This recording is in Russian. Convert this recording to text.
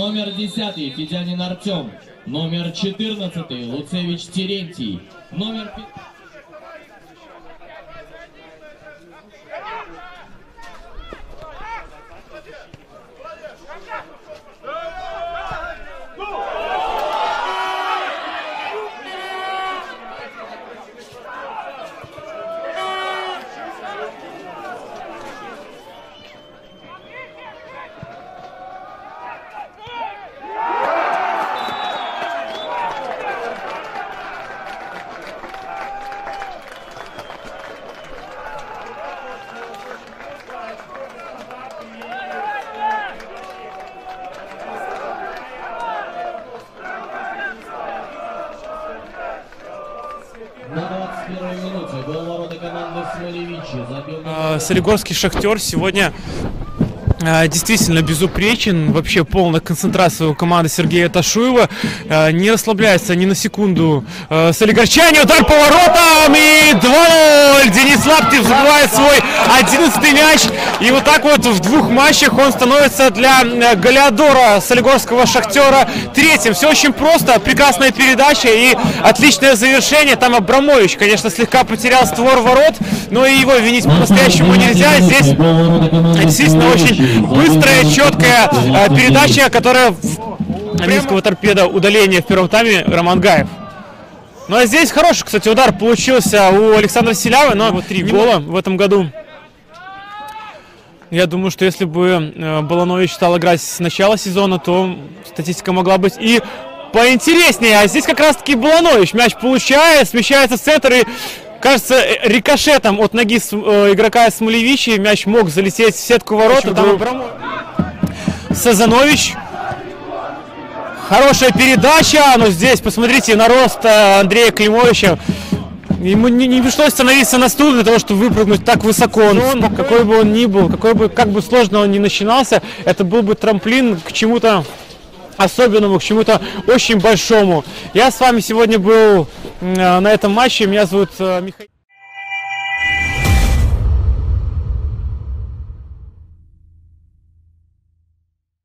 Номер 10 Федянин Артем. Номер 14 Луцевич Терентий. Номер 5... На 21-й минуте гол ворота команды Смолевичи забил... Солигорский «Шахтер» сегодня действительно безупречен, вообще полная концентрация у команды Сергея Ташуева, не расслабляется ни на секунду. Солигорчане, удар по воротам и 2-0. Денис Лаптев забивает свой 11-й мяч, и вот так вот в двух матчах он становится для голеадора Солигорского «Шахтера» третьим. Все очень просто, прекрасная передача и отличное завершение. Там Абрамович, конечно, слегка потерял створ ворот, но и его винить по-настоящему нельзя. Здесь действительно очень быстрая, четкая передача, которая английского торпеда удаление в первом тайме Роман Гаев. Ну а здесь хороший, кстати, удар получился у Александра Селявы, но вот 3 гола в этом году. Я думаю, что если бы Баланович стал играть с начала сезона, то статистика могла быть и поинтереснее. А здесь как раз-таки Баланович мяч получает, смещается в центр и, кажется, рикошетом от ноги игрока Смолевичи мяч мог залететь в сетку ворот. Там Сазанович. Хорошая передача, но здесь, посмотрите, на рост Андрея Климовича. Ему не пришлось становиться на стул для того, чтобы выпрыгнуть так высоко. Он, какой бы он ни был, как бы сложно он ни начинался, это был бы трамплин к чему-то особенному, к чему-то очень большому. Я с вами сегодня был на этом матче. Меня зовут Михаил.